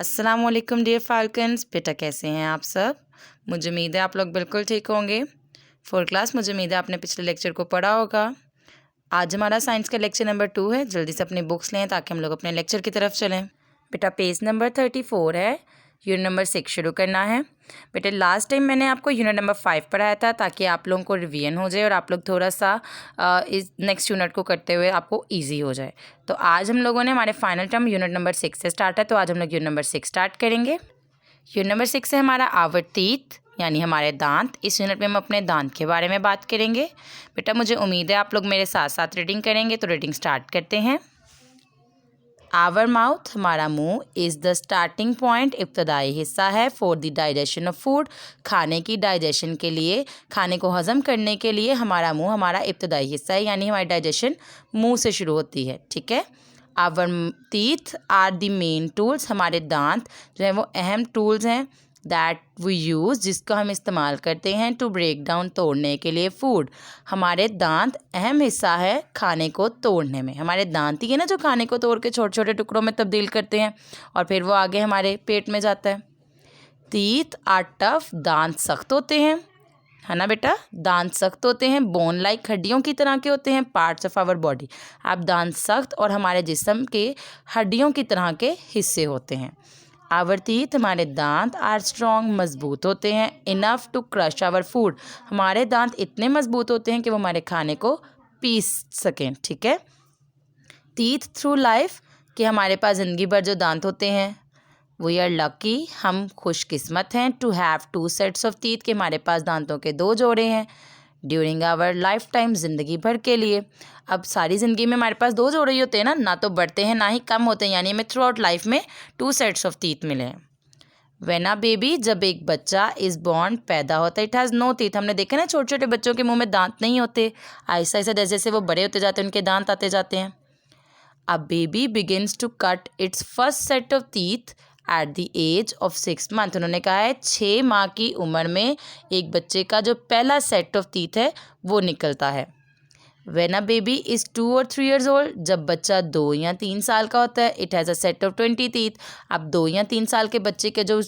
अस्सलाम वालेकुम dear falcons. बेटा कैसे हैं आप सब? मुझे उम्मीद है आप लोग बिल्कुल ठीक होंगे। 4 क्लास, मुझे उम्मीद है आपने पिछले लेक्चर को पढ़ा होगा। आज हमारा साइंस का लेक्चर नंबर 2 है। जल्दी से अपनी बुक्स लें ताकि हम लोग अपने लेक्चर की तरफ चलें। बेटा पेज नंबर 34 है, यूनिट नंबर 6 शुरू करना है। बेटे लास्ट टाइम मैंने आपको यूनिट नंबर 5 पढ़ाया था ताकि आप लोगों को रिवीजन हो जाए और आप लोग थोड़ा सा इस नेक्स्ट यूनिट को करते हुए आपको इजी हो जाए। तो आज हम लोगों ने हमारे फाइनल टर्म यूनिट नंबर 6 से स्टार्ट है, तो आज हम लोग यूनिट नंबर 6 स्टार्ट करेंगे। यूनिट नंबर 6 है हमारा आवर टीथ, यानी हमारे दांत। इस यूनिट में हम अपने दांत के बारे में बात करेंगे। बेटा मुझे उम्मीद है आप लोग मेरे साथ साथ रीडिंग करेंगे, तो रीडिंग स्टार्ट करते हैं। आवर माउथ, हमारा मुंह, इज़ द स्टार्टिंग पॉइंट, इब्तदाई हिस्सा है, for the digestion of food, खाने की डाइजेशन के लिए, खाने को हज़म करने के लिए हमारा मुंह हमारा इब्तदाई हिस्सा है, यानी हमारी डाइजेशन मुंह से शुरू होती है। ठीक है। Our teeth are the main tools, हमारे दांत जो है वो अहम टूल्स हैं, दैट वी यूज़, जिसका हम इस्तेमाल करते हैं, टू ब्रेक डाउन, तोड़ने के लिए, फूड। हमारे दांत अहम हिस्सा है खाने को तोड़ने में। हमारे दांत ही है ना जो खाने को तोड़ के छोटे छोटे टुकड़ों में तब्दील करते हैं और फिर वो आगे हमारे पेट में जाता है। टीथ आर टफ, दांत सख्त होते हैं, है ना बेटा, दांत सख्त होते हैं। बोन लाइक, हड्डियों की तरह के होते हैं। पार्ट्स ऑफ आवर बॉडी, आप दांत सख्त और हमारे जिस्म के हड्डियों की तरह के हिस्से होते हैं। आवर टीथ, हमारे दांत, आर स्ट्रॉन्ग, मजबूत होते हैं। Enough to crush our food, हमारे दांत इतने मजबूत होते हैं कि वो हमारे खाने को पीस सकें। ठीक है। टीथ थ्रू लाइफ, कि हमारे पास ज़िंदगी भर जो दांत होते हैं। वी आर लकी, हम खुशकिस्मत हैं, to have 2 sets of teeth, कि हमारे पास दांतों के 2 जोड़े हैं। ड्यूरिंग आवर लाइफ टाइम, ज़िंदगी भर के लिए। अब सारी ज़िंदगी में हमारे पास 2 जोड़े ही होते हैं ना, ना तो बढ़ते हैं ना ही कम होते हैं, यानी हमें थ्रू आउट लाइफ में 2 सेट्स ऑफ टीथ मिले हैं। व्हेन अ बेबी, जब एक बच्चा, इज़ बॉर्न, पैदा होता है, इट हैज़ नो टीथ, हमने देखा ना छोटे छोटे बच्चों के मुंह में दांत नहीं होते। ऐसा ऐसा जैसे जैसे वो बड़े होते जाते हैं उनके दांत आते जाते हैं। A baby begins to cut its first set of teeth at the age of 6 month, उन्होंने कहा है 6 माह की उम्र में एक बच्चे का जो पहला सेट ऑफ टीथ है वो निकलता है। व्हेन अ बेबी इज़ 2 और 3 ईयर्स ओल्ड, जब बच्चा 2 या 3 साल का होता है, it has a set of 20 teeth, अब 2 या 3 साल के बच्चे के जो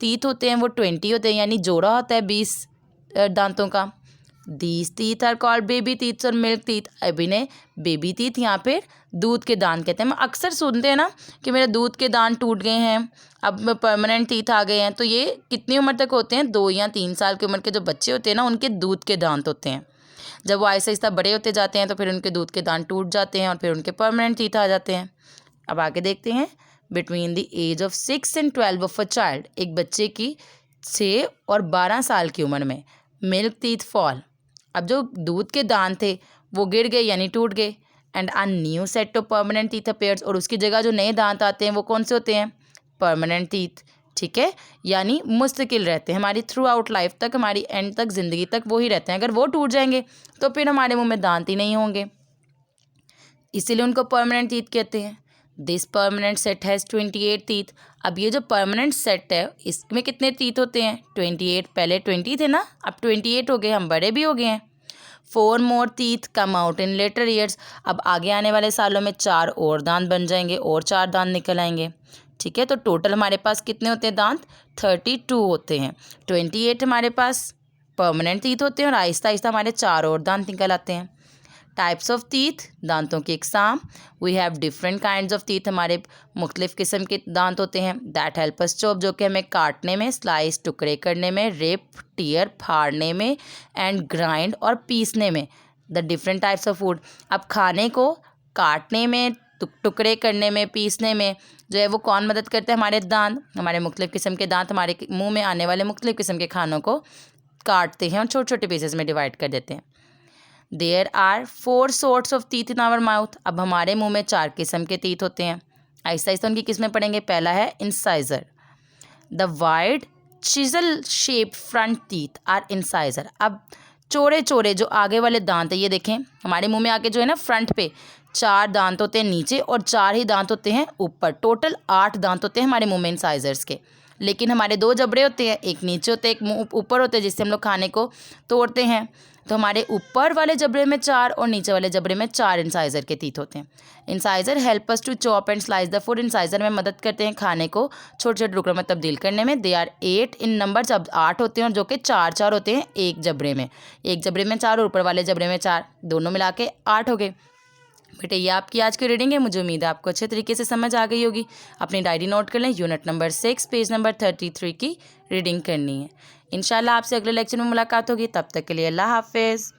टीथ होते हैं वो 20 होते हैं, यानी जोड़ा होता है 20 दांतों का। These teeth are called baby teeth और मिल्क टीथ, अभी ने बेबी टीथ यहाँ पे दूध के दांत कहते हैं। हम अक्सर सुनते हैं ना कि मेरे दूध के दांत टूट गए हैं, अब परमानेंट टीथ आ गए हैं, तो ये कितनी उम्र तक होते हैं? 2 या 3 साल की उम्र के जो बच्चे होते हैं ना, उनके दूध के दांत होते हैं। जब वो आहिस्ता आहिस्ता बड़े होते जाते हैं तो फिर उनके दूध के दांत टूट जाते हैं और फिर उनके परमानेंट टीथ आ जाते हैं। अब आगे देखते हैं। Between the age of 6 and 12 of a child, एक बच्चे की 6 और 12 साल की उम्र में मिल्क टीथ फॉल, अब जो दूध के दांत थे वो गिर गए यानी टूट गए। And a new set of permanent teeth appears, और उसकी जगह जो नए दांत आते हैं वो कौन से होते हैं? Permanent teeth. ठीक है, यानी मुस्तकिल रहते हैं हमारी थ्रू आउट लाइफ तक, हमारी एंड तक, ज़िंदगी तक वो ही रहते हैं। अगर वो टूट जाएंगे तो फिर हमारे मुंह में दांत ही नहीं होंगे, इसीलिए उनको परमानेंट टीथ कहते हैं। This permanent set has 28 teeth, अब ये जो परमानेंट सेट है इसमें कितने टीथ होते हैं? 28, पहले 20 थे ना, अब 28 हो गए, हम बड़े भी हो गए हैं। 4 more teeth come out in later years, अब आगे आने वाले सालों में 4 और दांत बन जाएंगे और 4 दांत निकल आएंगे। ठीक है, तो टोटल हमारे पास कितने होते हैं दांत? 32 होते हैं। 28 हमारे पास परमानेंट टीथ होते हैं और आहिस्ता आहिस्ता हमारे 4 और दांत निकल आते हैं। टाइप्स ऑफ टीथ, दांतों की इकसाम। We have different kinds of teeth, हमारे मुख्तलिफ किस्म के दांत होते हैं। दैट हेल्प अस चॉप, जो कि हमें काटने में, स्लाइस टुकड़े करने में, रिप टीयर फाड़ने में, एंड ग्राइंड और पीसने में। The different types of food, अब खाने को काटने में, टुकड़े करने में, पीसने में जो है वो कौन मदद करते हैं? हमारे दांत। हमारे मुख्तलिफ किस्म के दांत हमारे मुँह में आने वाले मुख्तलिफ किस्म के खानों को काटते हैं और छोटे छोटे पीसेस में डिवाइड कर देते हैं। There are 4 sorts of teeth in our mouth, अब हमारे मुंह में 4 किस्म के टीथ होते हैं। आहिस्ता आहिस्ता उनकी किस्में पढ़ेंगे। पहला है incisor, the wide chisel shape front teeth are incisor, अब चौड़े चौड़े जो आगे वाले दांत है, ये देखें हमारे मुंह में आके जो है ना फ्रंट पे 4 दांत होते हैं नीचे और 4 ही दांत होते हैं ऊपर, टोटल 8 दांत होते हैं हमारे मुंह में इंसाइजर्स के। लेकिन हमारे दो जबड़े होते हैं, एक नीचे होते हैं एक मुंह ऊपर होते हैं, जिससे हम लोग खाने को तोड़ते हैं। तो हमारे ऊपर वाले जबड़े में 4 और नीचे वाले जबड़े में 4 इंसाइजर के टीथ होते हैं। Incisor help us to chop and slice the food. Incisor में मदद करते हैं खाने को छोटे छोटे टुकड़ों में तब्दील करने में। दे आर 8 इन नंबर, जब 8 होते हैं और जो कि 4 होते हैं एक जबड़े में। एक जबड़े में 4 और ऊपर वाले जबड़े में 4, दोनों मिला के 8 हो गए। बेटे ये आपकी आज की रीडिंग है। मुझे उम्मीद है आपको अच्छे तरीके से समझ आ गई होगी। अपनी डायरी नोट कर लें। यूनिट नंबर 6 पेज नंबर 33 की रीडिंग करनी है। इंशाल्लाह आपसे अगले लेक्चर में मुलाकात होगी। तब तक के लिए अल्लाह हाफिज़।